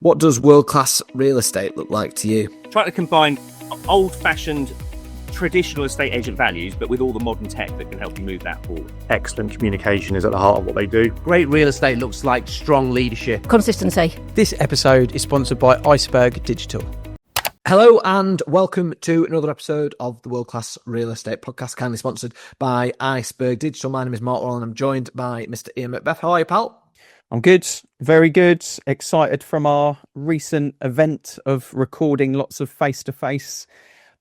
What does world-class real estate look like to you? Try to combine old-fashioned traditional estate agent values, but with all the modern tech that can help you move that forward. Excellent communication is at the heart of what they do. Great real estate looks like strong leadership. Consistency. This episode is sponsored by Iceberg Digital. Hello and welcome to another episode of the World Class Real Estate Podcast, kindly sponsored by Iceberg Digital. My name is Worrall and I'm joined by Mr. Ian Macbeth. How are you, pal? I'm good, very good. Excited from our recent event of recording lots of face-to-face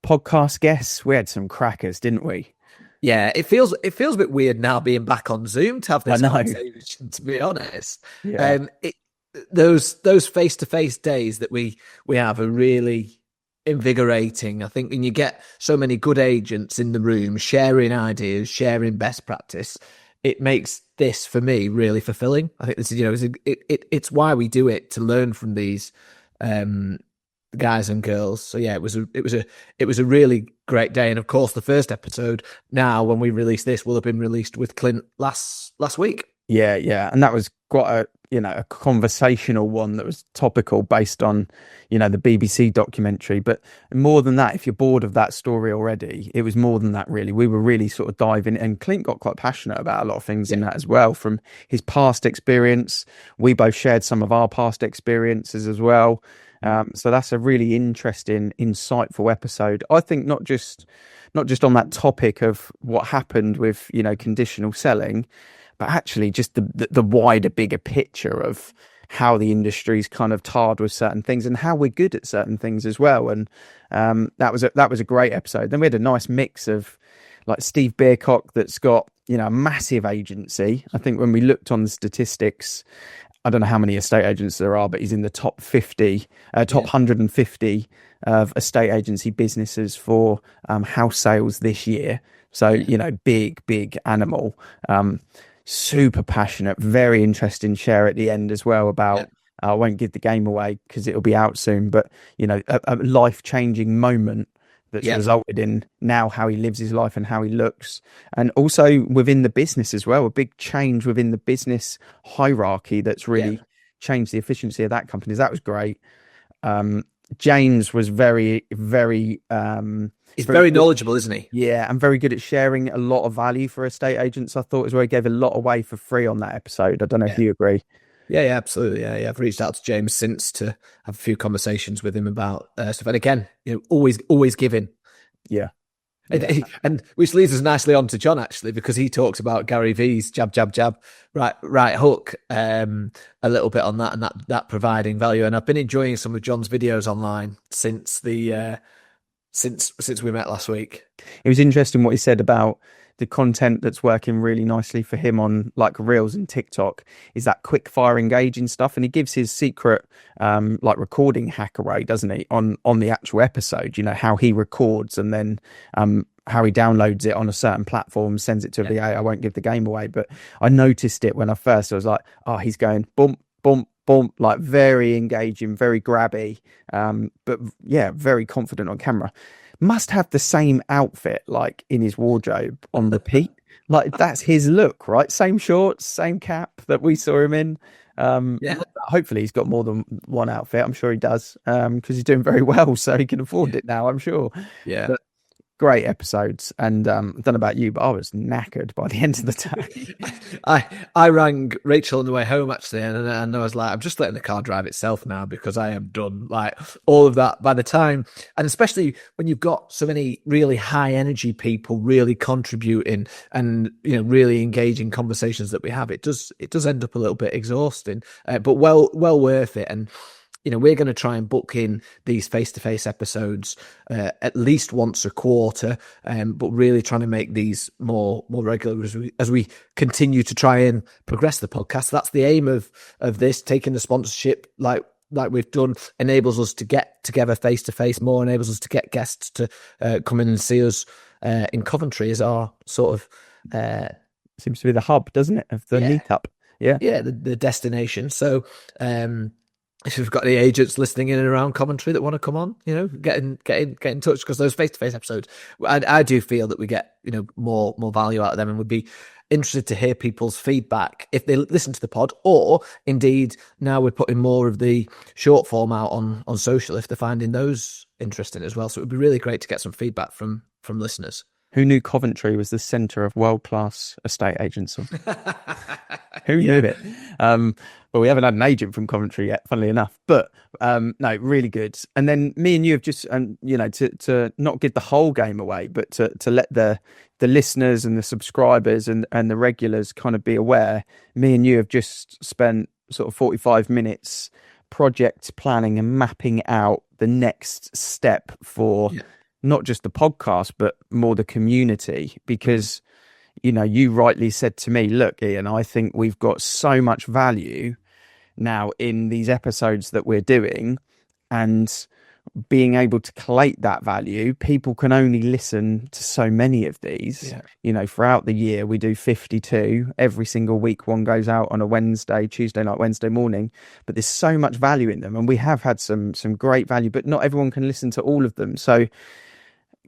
podcast guests. We had some crackers, didn't we? Yeah, it feels a bit weird now being back on Zoom to have this conversation, to be honest. Yeah. Those face-to-face days that we have are really invigorating. I think when you get so many good agents in the room sharing ideas, sharing best practice, it makes this, for me, really fulfilling. I think this is, it's why we do it, to learn from these guys and girls. So yeah, it was a really great day. And of course, the first episode now, when we release this, will have been released with Clint last week. Yeah, and that was quite a conversational one that was topical based on the BBC documentary. But more than that, if you're bored of that story already, it was more than that, really. We were really sort of diving, and Clint got quite passionate about a lot of things in that as well, from his past experience. We both shared some of our past experiences as well. So that's a really interesting, insightful episode. I think not just on that topic of what happened with conditional selling, but actually just the wider, bigger picture of how the industry's kind of tarred with certain things and how we're good at certain things as well. And that was a great episode. Then we had a nice mix of like Steve Barecock, that's got a massive agency. I think when we looked on the statistics, I don't know how many estate agents there are, but he's in the top 150 of estate agency businesses for house sales this year. So big animal. Super passionate, very interesting share at the end as well about, I won't give the game away because it'll be out soon, but a life-changing moment that's resulted in now how he lives his life and how he looks. And also within the business as well, a big change within the business hierarchy that's really changed the efficiency of that company. That was great. James was very, very... He's very knowledgeable, isn't he? Yeah, and very good at sharing a lot of value for estate agents, I thought, as well. He gave a lot away for free on that episode. I don't know if you agree. Yeah, absolutely. Yeah, I've reached out to James since to have a few conversations with him about stuff. And again, always giving. Yeah. And which leads us nicely on to John, actually, because he talks about Gary V's jab, right hook, a little bit on that, and that providing value. And I've been enjoying some of John's videos online since since we met last week. It was interesting what he said about the content that's working really nicely for him on like Reels and TikTok is that quick fire engaging stuff. And he gives his secret recording hack away, doesn't he, on the actual episode, how he records and then how he downloads it on a certain platform, sends it to a VA. I won't give the game away, but I noticed it when I was like, oh, he's going bump, bump, bump, like very engaging, very grabby, but yeah, very confident on camera. Must have the same outfit like in his wardrobe on repeat. Like that's his look, right? Same shorts, same cap that we saw him in. Hopefully he's got more than one outfit. I'm sure he does, because he's doing very well, so he can afford it now, I'm sure. Yeah. But great episodes, and I don't know about you, but I was knackered by the end of the day. I rang Rachel on the way home, actually, and I was like, I'm just letting the car drive itself now because I am done. Like all of that by the time, and especially when you've got so many really high energy people really contributing and really engaging conversations that we have, it does end up a little bit exhausting, but well worth it. And we're going to try and book in these face-to-face episodes at least once a quarter, but really trying to make these more regular as we continue to try and progress the podcast. That's the aim of this. Taking the sponsorship like we've done enables us to get together face-to-face more, enables us to get guests to come in and see us in Coventry as our sort of... Seems to be the hub, doesn't it, of the meetup? Yeah, the destination. So... if you've got any agents listening in and around Coventry that want to come on, get in touch, because those face-to-face episodes, I do feel that we get more value out of them, and would be interested to hear people's feedback if they listen to the pod, or indeed now we're putting more of the short form out on social if they're finding those interesting as well. So it would be really great to get some feedback from listeners. Who knew Coventry was the centre of world-class estate agency? Who knew it? Well, we haven't had an agent from Coventry yet, funnily enough. But no, really good. And then me and you have just, to not give the whole game away, but to let the listeners and the subscribers and the regulars kind of be aware. Me and you have just spent sort of 45 minutes project planning and mapping out the next step for not just the podcast, but more the community. Because, you rightly said to me, look, Ian, I think we've got so much value now in these episodes that we're doing, and being able to collate that value, people can only listen to so many of these. Throughout the year we do 52 every single week. One goes out on a Wednesday, Tuesday night, Wednesday morning, but there's so much value in them, and we have had some great value, but not everyone can listen to all of them. So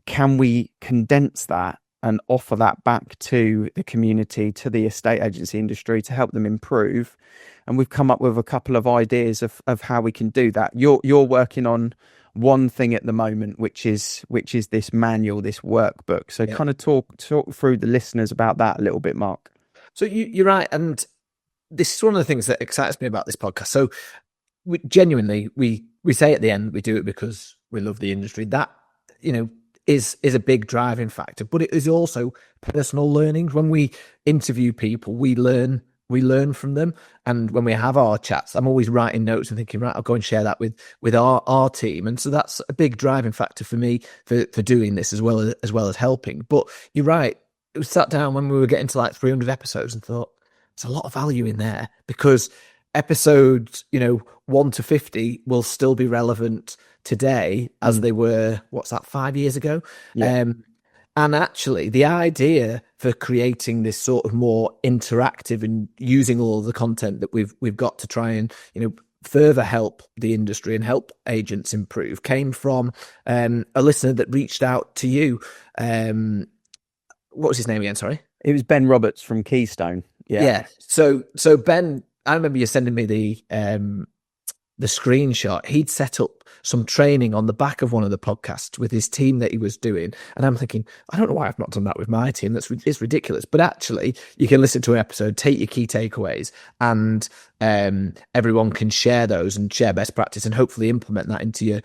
can we condense that and offer that back to the community, to the estate agency industry, to help them improve? And we've come up with a couple of ideas of how we can do that. You're working on one thing at the moment, which is this manual, this workbook. So kind of talk through the listeners about that a little bit, Mark. So you're right. And this is one of the things that excites me about this podcast. So we say at the end, we do it because we love the industry. That, is a big driving factor, but it is also personal learning. When we interview people, we learn from them. And when we have our chats, I'm always writing notes and thinking, right, I'll go and share that with our team. And so that's a big driving factor for me for doing this as well as helping. But you're right. It was sat down when we were getting to like 300 episodes and thought there's a lot of value in there, because episodes, 1 to 50 will still be relevant today as they were, 5 years ago? And actually the idea for creating this sort of more interactive and using all of the content that we've got to try and, further help the industry and help agents improve came from a listener that reached out to you. What was his name again? Sorry. It was Ben Roberts from Keystone. Yeah. So Ben, I remember you sending me the screenshot. He'd set up some training on the back of one of the podcasts with his team that he was doing. And I'm thinking, I don't know why I've not done that with my team. It's ridiculous. But actually, you can listen to an episode, take your key takeaways, and everyone can share those and share best practice and hopefully implement that into your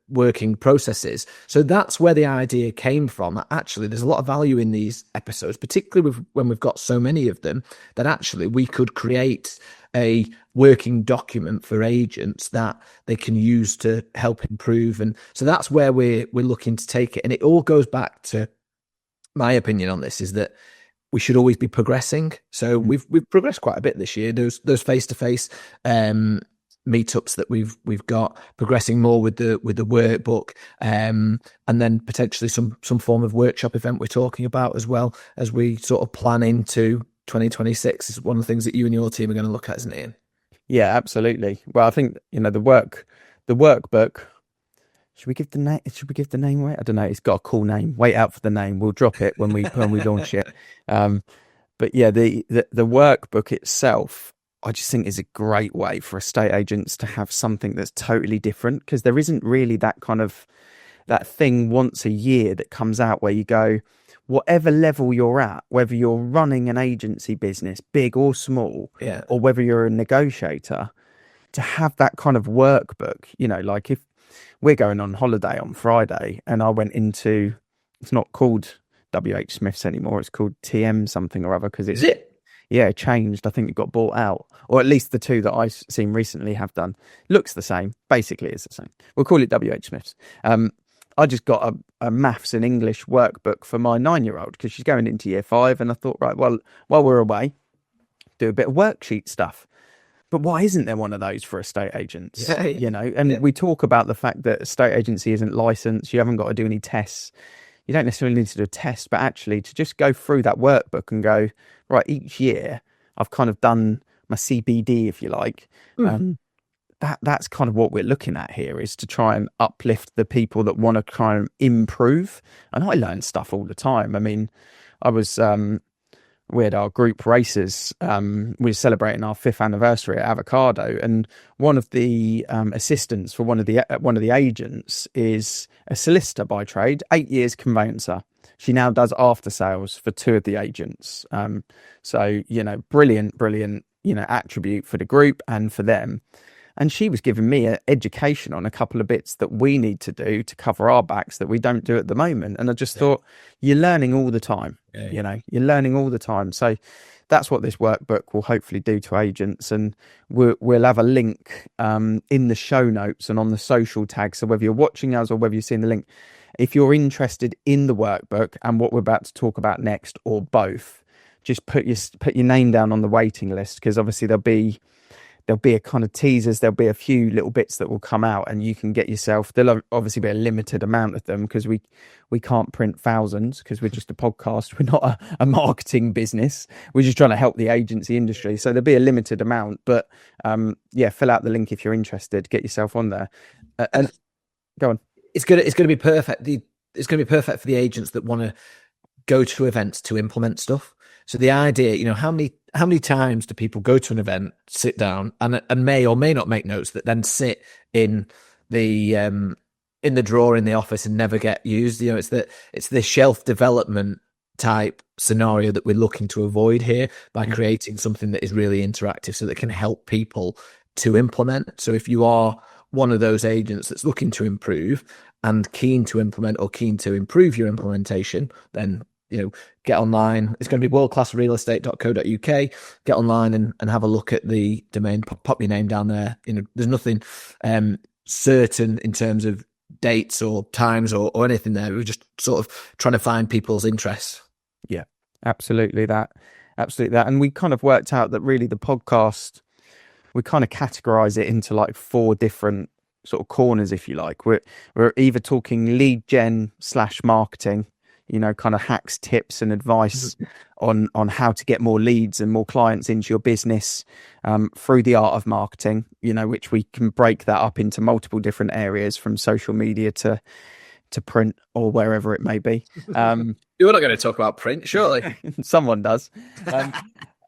working processes. So that's where the idea came from. Actually, there's a lot of value in these episodes, particularly when we've got so many of them, that actually we could create a working document for agents that they can use to help improve. And so that's where we're looking to take it. And it all goes back to my opinion on this, is that we should always be progressing. So we've progressed quite a bit this year. Those face-to-face meetups that we've got, progressing more with the workbook, and then potentially some form of workshop event we're talking about as well, as we sort of plan into 2026 is one of the things that you and your team are going to look at, isn't it, Ian? Yeah, absolutely. Well, I think, the workbook, should we give the name away? I don't know. It's got a cool name. Wait out for the name. We'll drop it when we launch it. But yeah, the workbook itself, I just think is a great way for estate agents to have something that's totally different, because there isn't really that thing once a year that comes out where you go, whatever level you're at, whether you're running an agency business, big or small, or whether you're a negotiator, to have that kind of workbook. Like if we're going on holiday on Friday and I went into, it's not called WH Smith's anymore, it's called TM something or other, because it's, it changed. I think it got bought out, or at least the two that I've seen recently have done. Looks the same. Basically, it's the same. We'll call it WH Smith's. I just got a maths and English workbook for my 9-year-old because she's going into year 5. And I thought, right, well, while we're away, do a bit of worksheet stuff. But why isn't there one of those for estate agents? We talk about the fact that estate agency isn't licensed. You haven't got to do any tests. You don't necessarily need to do a test, but actually to just go through that workbook and go, right, each year I've kind of done my CPD, if you like. That's kind of what we're looking at here, is to try and uplift the people that want to try and improve. And I learn stuff all the time. I mean, I was we had our group races. We were celebrating our 5th anniversary at Avocado, and one of the assistants for one of the agents is a solicitor by trade, 8 years conveyancer. She now does after sales for 2 of the agents. So, brilliant, attribute for the group and for them. And she was giving me an education on a couple of bits that we need to do to cover our backs that we don't do at the moment. And I just thought, you're learning all the time, you're learning all the time. So that's what this workbook will hopefully do to agents. And we'll have a link in the show notes and on the social tags. So whether you're watching us or whether you've seen the link, if you're interested in the workbook and what we're about to talk about next, or both, just put your name down on the waiting list, because obviously there'll be a kind of teasers, there'll be a few little bits that will come out, and you can get yourself. There'll obviously be a limited amount of them, because we can't print thousands, because we're just a podcast. We're not a marketing business. We're just trying to help the agency industry. So there'll be a limited amount, but fill out the link if you're interested. Get yourself on there, and go on. It's going to be perfect. It's going to be perfect for the agents that want to go to events to implement stuff. So the idea, how many times do people go to an event, sit down, and may or may not make notes that then sit in the drawer in the office and never get used? It's the shelf development type scenario that we're looking to avoid here by creating something that is really interactive, so that can help people to implement. So if you are one of those agents that's looking to improve and keen to implement or keen to improve your implementation, then get online. It's going to be worldclassrealestate.co.uk. Get online and have a look at the domain. Pop your name down there. There's nothing certain in terms of dates or times or anything there. We're just sort of trying to find people's interests. Yeah, absolutely that. And we kind of worked out that really the podcast, we kind of categorize it into like 4 different sort of corners, if you like. We're either talking lead gen / marketing, kind of hacks, tips and advice on how to get more leads and more clients into your business, through the art of marketing, which we can break that up into multiple different areas, from social media to print or wherever it may be. You're not going to talk about print, surely. Someone does.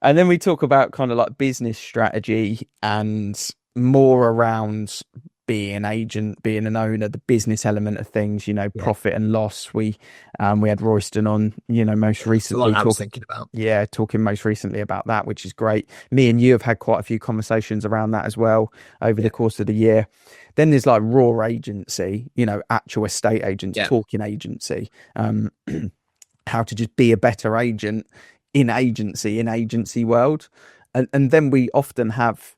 And then we talk about kind of like business strategy and more around being an agent, being an owner, the business element of things, profit and loss. We had Royston on, most recently. I was thinking about. Yeah, talking most recently about that, which is great. Me and you have had quite a few conversations around that as well over the course of the year. Then there's like raw agency, actual estate agents, talking agency, how to just be a better agent in agency world. And then we often have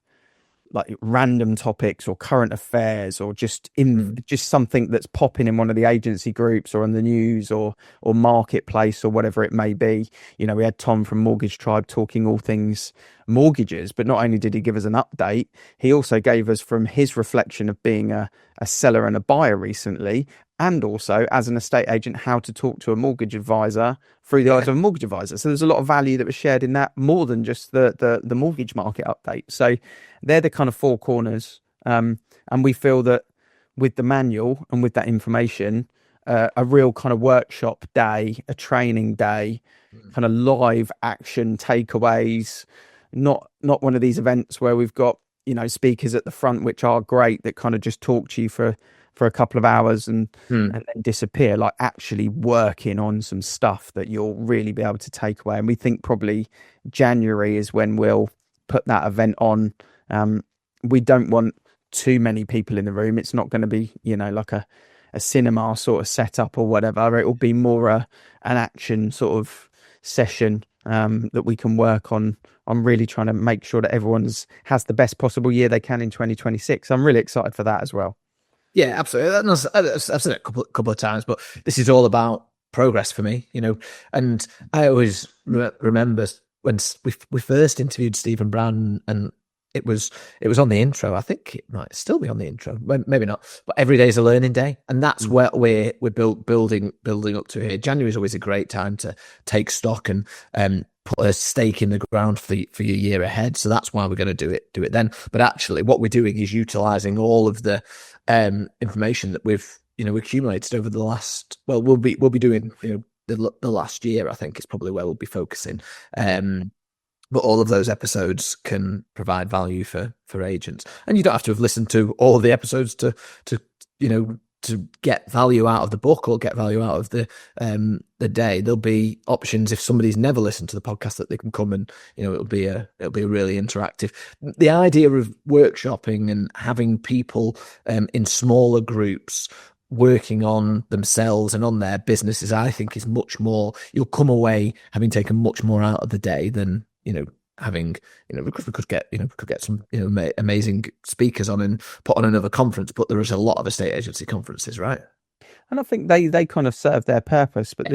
like random topics or current affairs, or just something that's popping in one of the agency groups or on the news or marketplace or whatever it may be. We had Tom from Mortgage Tribe talking all things mortgages, but not only did he give us an update, he also gave us from his reflection of being a seller and a buyer recently, and also as an estate agent, how to talk to a mortgage advisor through the eyes of a mortgage advisor. So there's a lot of value that was shared in that, more than just the mortgage market update. So they're the kind of 4 corners. And we feel that with the manual and with that information, a real kind of workshop day, a training day, kind of live action takeaways, not one of these events where we've got, speakers at the front, which are great, that kind of just talk to you for a couple of hours and then disappear. Like actually working on some stuff that you'll really be able to take away. And we think probably January is when we'll put that event on. We don't want too many people in the room. It's not going to be, like a cinema sort of setup or whatever. It will be more an action sort of session that we can work on really trying to make sure that everyone's has the best possible year they can in 2026. I'm really excited for that as well. Yeah, absolutely. I've said it a couple of times, but this is all about progress for me, and I always remember when we first interviewed Stephen Brown, and it was on the intro. I think it might still be on the intro, maybe not, but every day is a learning day, and that's where we're building up to here. January is always a great time to take stock and put a stake in the ground for your year ahead. So that's why we're going to do it then. But actually, what we're doing is utilizing all of the information that we've accumulated over the last. Well, we'll be doing the last year, I think, is probably where we'll be focusing. But all of those episodes can provide value for agents, and you don't have to have listened to all the episodes to get value out of the book or get value out of the day. There'll be options if somebody's never listened to the podcast that they can come and it'll be really interactive. The idea of workshopping and having people in smaller groups working on themselves and on their businesses, I think, is much more. You'll come away having taken much more out of the day than having, because we could get some amazing speakers on and put on another conference, but there is a lot of estate agency conferences, right? And I think they kind of serve their purpose, but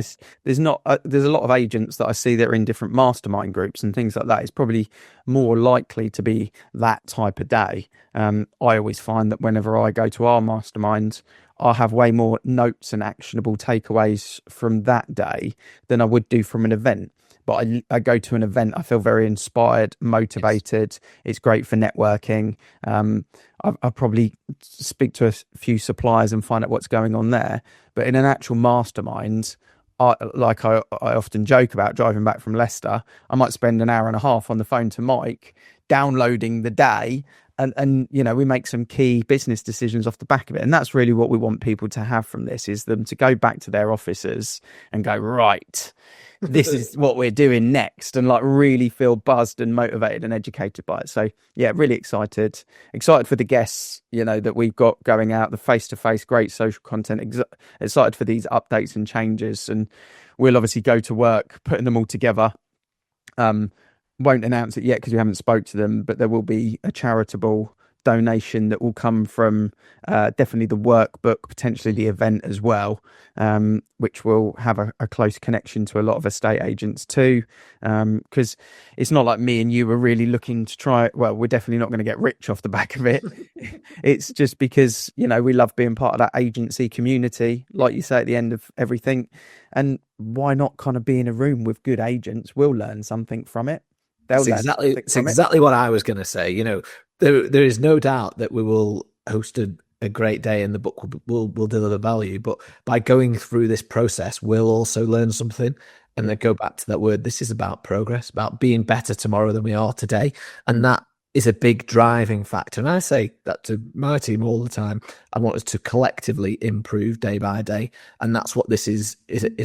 there's a lot of agents that I see that are in different mastermind groups and things like that. It's probably more likely to be that type of day. I always find that whenever I go to our masterminds, I have way more notes and actionable takeaways from that day than I would do from an event. But I go to an event, I feel very inspired, motivated. Yes. It's great for networking. I probably speak to a few suppliers and find out what's going on there. But in an actual mastermind, I often joke about driving back from Leicester, I might spend an hour and a half on the phone to Mike, downloading the day. And we make some key business decisions off the back of it. And that's really what we want people to have from this, is them to go back to their offices and go, right, this is what we're doing next, and like really feel buzzed and motivated and educated by it. So yeah, really excited for the guests, that we've got going out, the face-to-face, great social content, excited for these updates and changes. And we'll obviously go to work putting them all together. Won't announce it yet because we haven't spoke to them, but there will be a charitable donation that will come from definitely the workbook, potentially the event as well, which will have a close connection to a lot of estate agents too, because it's not like me and you were really looking to try. Well, we're definitely not going to get rich off the back of it. It's just because we love being part of that agency community, like you say at the end of everything. And why not kind of be in a room with good agents? We'll learn something from it. It's exactly what I was going to say. There is no doubt that we will host a great day and the book will deliver value. But by going through this process, we'll also learn something. And then go back to that word. This is about progress, about being better tomorrow than we are today. And that is a big driving factor. And I say that to my team all the time. I want us to collectively improve day by day. And that's what this is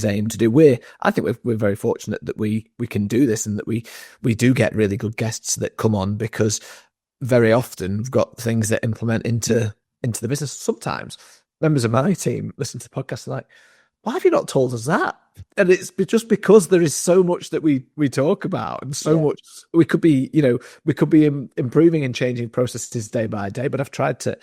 aimed to do. I think we're very fortunate that we can do this, and that we do get really good guests that come on, because very often we've got things that implement into the business. Sometimes members of my team listen to the podcast and are like, why have you not told us that? And it's just because there is so much that we talk about, and so much we could be improving and changing processes day by day. But I've tried to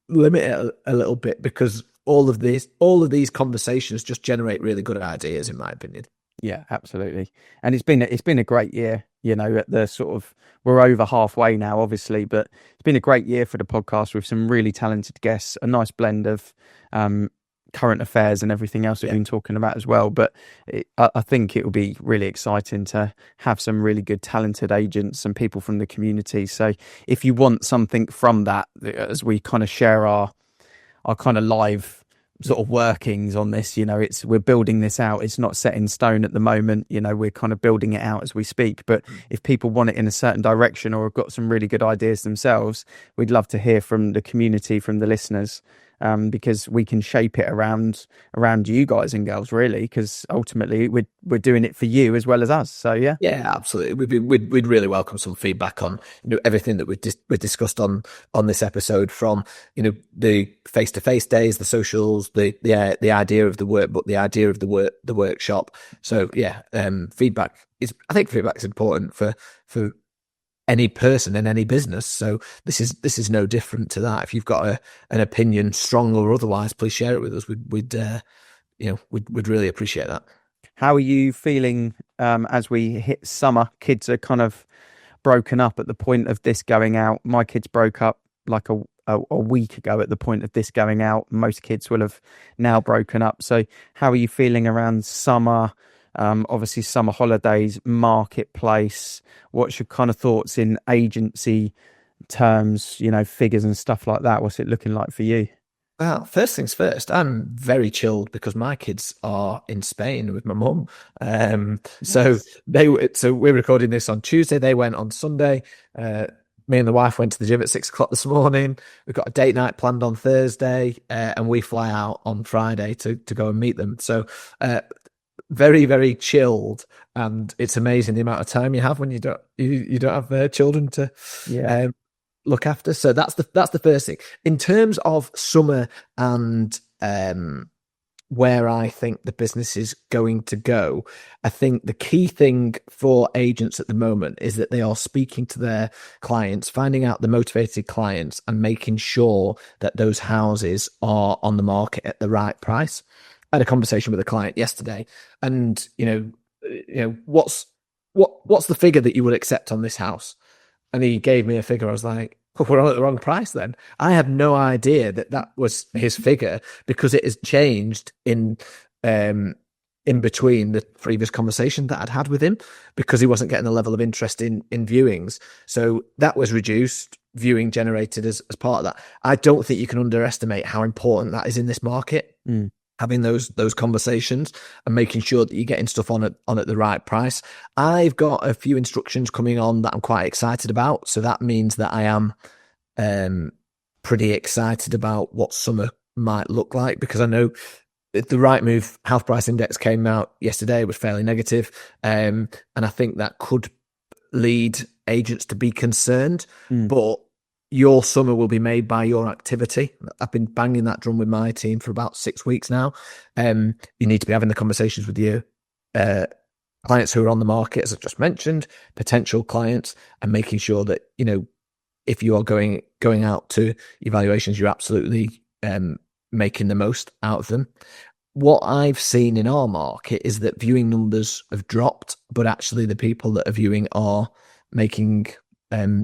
limit it a little bit, because all of these conversations just generate really good ideas, in my opinion. Yeah, absolutely. And it's been a great year. At the sort of, we're over halfway now, obviously, but it's been a great year for the podcast with some really talented guests, a nice blend of current affairs and everything else we've been talking about as well. But I think it will be really exciting to have some really good talented agents and people from the community. So if you want something from that, as we kind of share our kind of live sort of workings on this, we're building this out. It's not set in stone at the moment. We're kind of building it out as we speak. But if people want it in a certain direction, or have got some really good ideas themselves, we'd love to hear from the community, from the listeners. Because we can shape it around you guys and girls, really, because ultimately we're doing it for you as well as us. So yeah, absolutely. We'd really welcome some feedback on everything that we discussed on this episode, from the face-to-face days, the socials, the idea of the workbook, the idea of the workshop. So yeah, feedback is important for any person in any business. So this is no different to that. If you've got an opinion, strong or otherwise, please share it with us. We'd really appreciate that. How are you feeling as we hit summer? Kids are kind of broken up at the point of this going out. My kids broke up like a week ago at the point of this going out. Most kids will have now broken up. So how are you feeling around summer? Obviously summer holidays, marketplace. What's your kind of thoughts in agency terms, figures and stuff like that? What's it looking like for you? Well, first things first, I'm very chilled because my kids are in Spain with my mum. So so we're recording this on Tuesday. They went on Sunday. Me and the wife went to the gym at 6 o'clock this morning. We've got a date night planned on Thursday, and we fly out on Friday to go and meet them. So, very, very chilled, and it's amazing the amount of time you have when you don't have children to look after. So that's the first thing. In terms of summer and where I think the business is going to go, I think the key thing for agents at the moment is that they are speaking to their clients, finding out the motivated clients, and making sure that those houses are on the market at the right price. I had a conversation with a client yesterday, and what's the figure that you would accept on this house? And he gave me a figure. I was like, oh, we're on at the wrong price then. I had no idea that was his figure, because it has changed in between the previous conversation that I'd had with him, because he wasn't getting the level of interest in viewings. So that was reduced, viewing generated as part of that. I don't think you can underestimate how important that is in this market. Having those conversations and making sure that you're getting stuff on at the right price. I've got a few instructions coming on that I'm quite excited about. So that means that I am pretty excited about what summer might look like, because I know the Rightmove house price index came out yesterday. It was fairly negative. And I think that could lead agents to be concerned, but your summer will be made by your activity. I've been banging that drum with my team for about 6 weeks now. You need to be having the conversations with your clients who are on the market, as I just mentioned, potential clients, and making sure that, if you are going out to evaluations, you're absolutely making the most out of them. What I've seen in our market is that viewing numbers have dropped, but actually the people that are viewing are making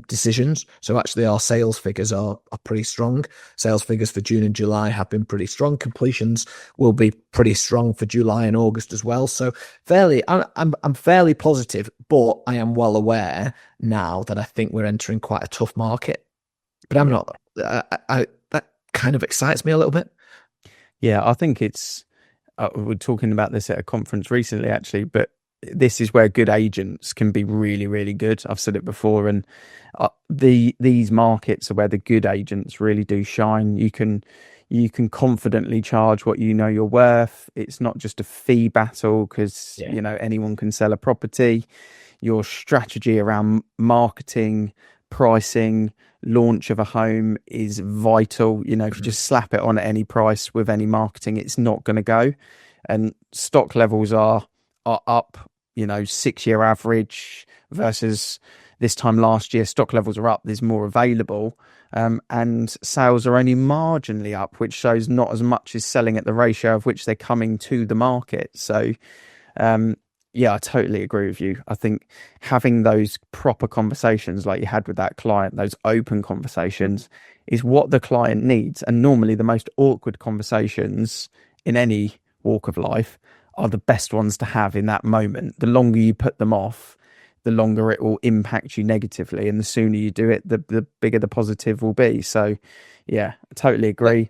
decisions. So actually our sales figures are pretty strong. Sales figures for June and July have been pretty strong. Completions will be pretty strong for July and August as well. So I'm fairly positive, but I am well aware now that I think we're entering quite a tough market. But I'm not. That kind of excites me a little bit. Yeah, I think it's. We were talking about this at a conference recently, actually, but this is where good agents can be really, really good. I've said it before, and these markets are where the good agents really do shine. You can confidently charge what you're worth. It's not just a fee battle, because anyone can sell a property. Your strategy around marketing, pricing, launch of a home is vital. If you just slap it on at any price with any marketing, it's not going to go. And stock levels are up. 6-year average versus this time last year, stock levels are up. There's more available, and sales are only marginally up, which shows not as much is selling at the ratio of which they're coming to the market. So, I totally agree with you. I think having those proper conversations like you had with that client, those open conversations, is what the client needs. And normally the most awkward conversations in any walk of life are the best ones to have in that moment. The longer you put them off, the longer it will impact you negatively, and the sooner you do it, the bigger the positive will be. So I totally agree.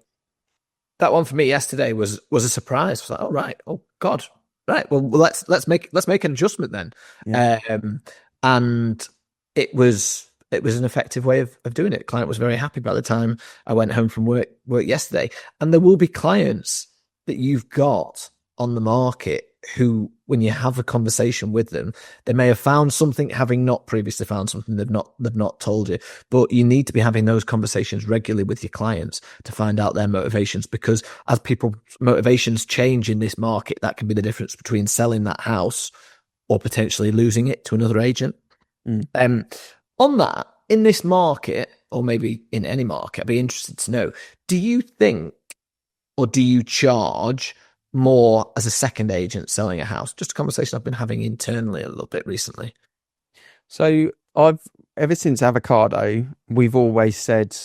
That one for me yesterday was a surprise. I was like, oh right, oh god, right, well let's make an adjustment then. And it was an effective way of doing it. Client was very happy by the time I went home from work yesterday. And there will be clients that you've got on the market who, when you have a conversation with them, they may have found something, having not previously found something they've not told you. But you need to be having those conversations regularly with your clients to find out their motivations, because as people's motivations change in this market, that can be the difference between selling that house or potentially losing it to another agent. On that, in this market, or maybe in any market, I'd be interested to know, do you think, or do you charge more as a second agent selling a house? Just a conversation I've been having internally a little bit recently. So ever since Avocado, we've always said,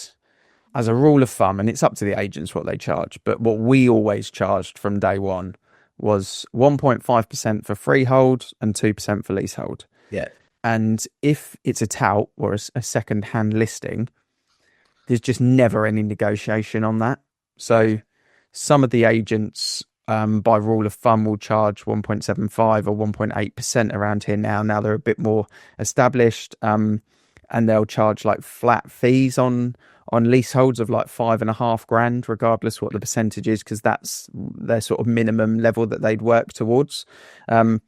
as a rule of thumb, and it's up to the agents what they charge, but what we always charged from day one was 1.5% for freehold and 2% for leasehold. Yeah. And if it's a tout or a second-hand listing, there's just never any negotiation on that. So some of the agents, by rule of thumb, will charge 1.75 or 1.8% around here now. Now they're a bit more established, and they'll charge like flat fees on leaseholds of like 5.5 grand, regardless what the percentage is, because that's their sort of minimum level that they'd work towards. And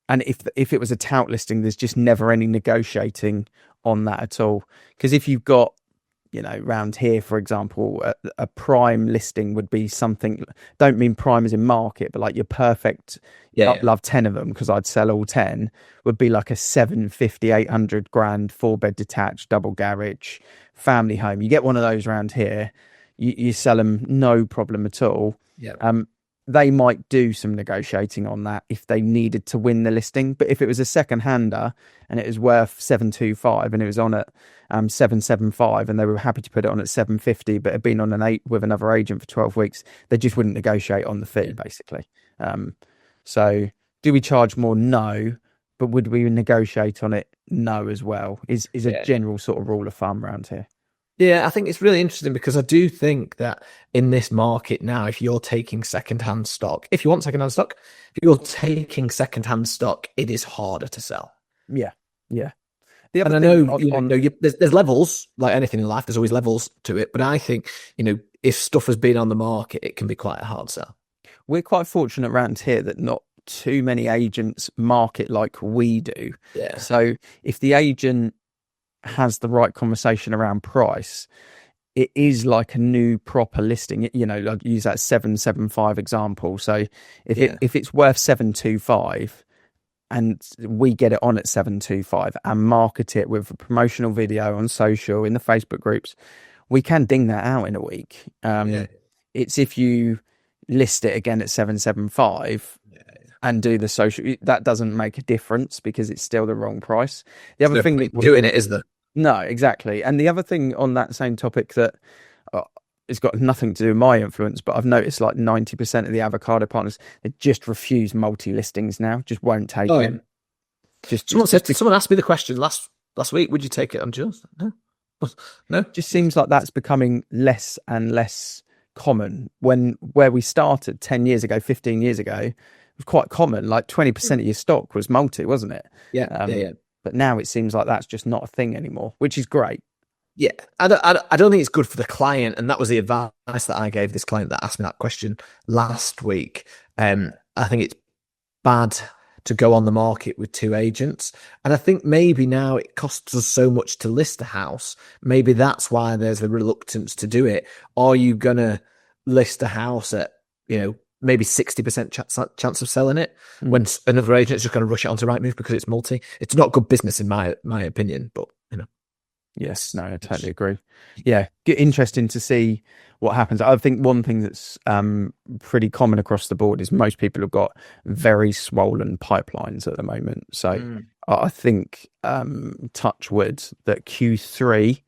if it was a tout listing, there's just never any negotiating on that at all. Because if you've got, round here, for example, a prime listing would be something, don't mean prime as in market, but like your perfect, I'd love 10 of them because I'd sell all 10, would be like a 750, 800 grand, 4-bed detached, double garage, family home. You get one of those around here, you sell them no problem at all. They might do some negotiating on that if they needed to win the listing. But if it was a second hander and it was worth 725 and it was on at 775 and they were happy to put it on at 750, but had been on an 8 with another agent for 12 weeks, they just wouldn't negotiate on the fee, basically. So do we charge more? No. But would we negotiate on it? No, as well, is a general sort of rule of thumb around here. Yeah, I think it's really interesting because I do think that in this market now, if you're taking secondhand stock, if you want secondhand stock, if you're taking secondhand stock, it is harder to sell. Yeah. And I know, there's levels, like anything in life, there's always levels to it. But I think, if stuff has been on the market, it can be quite a hard sell. We're quite fortunate around here that not too many agents market like we do. Yeah. So if the agent has the right conversation around price, it is like a new proper listing. Like use that 775 example. So if it's worth 725 and we get it on at 725 and market it with a promotional video on social, in the Facebook groups, we can ding that out in a week. It's if you list it again at 775 and do the social, that doesn't make a difference because it's still the wrong price. The other thing that doing it is no, exactly. And the other thing on that same topic that it's got nothing to do with my influence, but I've noticed like 90% of the avocado partners, they just refuse multi-listings now, just won't take it. Someone asked me the question last week, would you take it on just? No. Just seems like that's becoming less and less common. Where we started 10 years ago, 15 years ago, it was quite common. Like 20% of your stock was multi, wasn't it? Yeah. But now it seems like that's just not a thing anymore, which is great. Yeah, I don't think it's good for the client, and that was the advice that I gave this client that asked me that question last week. I think it's bad to go on the market with 2 agents, and I think maybe now it costs us so much to list a house. Maybe that's why there's a reluctance to do it. Are you gonna list a house at maybe 60% chance of selling it when another agent's just going to rush it onto Rightmove because it's multi? It's not good business in my opinion, but Yes, no, I totally agree. Yeah, interesting to see what happens. I think one thing that's pretty common across the board is most people have got very swollen pipelines at the moment. So I think, touch wood, that Q3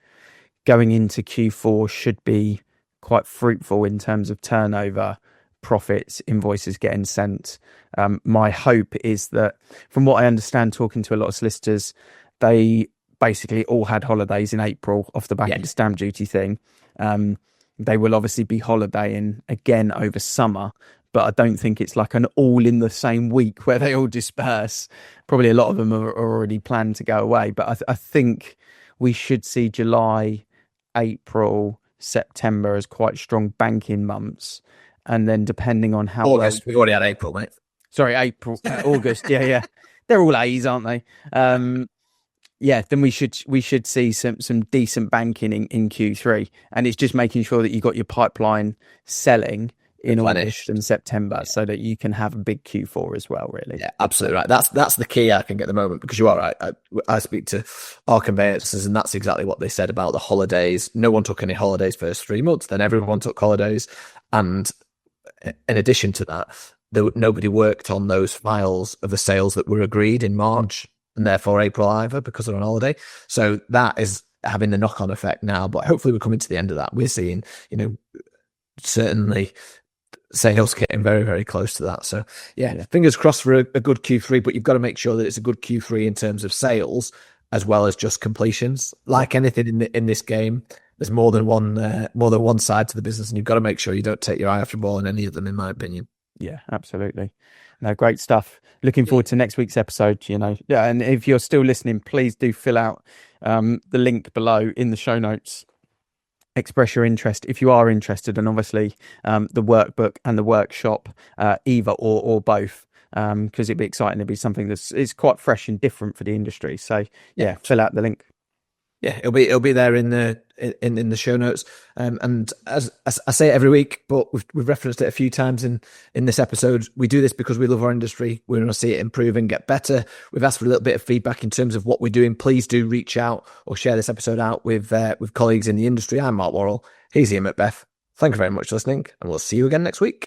going into Q4 should be quite fruitful in terms of turnover, profits, invoices getting sent. My hope is that, from what I understand, talking to a lot of solicitors, they basically all had holidays in April off the back of the stamp duty thing. They will obviously be holidaying again over summer, but I don't think it's like an all in the same week where they all disperse. Probably a lot of them are already planned to go away, but I think we should see July, April, September as quite strong banking months. And then depending on how August, we've already had April, mate. Sorry, April, August. Yeah. They're all A's, aren't they? Then we should see some decent banking in Q3, and it's just making sure that you got your pipeline selling in August and September so that you can have a big Q4 as well. Really, yeah, absolutely right. That's the key I think at the moment, because you are right. I speak to our conveyancers, and that's exactly what they said about the holidays. No one took any holidays first 3 months, then everyone took holidays, and in addition to that, nobody worked on those files of the sales that were agreed in March and therefore April either, because they're on holiday. So that is having the knock-on effect now, but hopefully we're coming to the end of that. We're seeing, certainly sales getting very, very close to that. So fingers crossed for a good Q3, but you've got to make sure that it's a good Q3 in terms of sales as well as just completions. Like anything in this game, there's more than one side to the business, and you've got to make sure you don't take your eye off the ball on any of them, in my opinion. Yeah, absolutely. No, great stuff. Looking forward to next week's episode, Yeah, and if you're still listening, please do fill out the link below in the show notes. Express your interest if you are interested, and obviously the workbook and the workshop, either or both, because it'd be exciting. It'd be something it's quite fresh and different for the industry. So yeah, fill out the link. Yeah, it'll be there in the show notes. And as I say it every week, but we've referenced it a few times in this episode. We do this because we love our industry. We want to see it improve and get better. We've asked for a little bit of feedback in terms of what we're doing. Please do reach out or share this episode out with colleagues in the industry. I'm Mark Worrall. He's Ian Macbeth. Thank you very much for listening, and we'll see you again next week.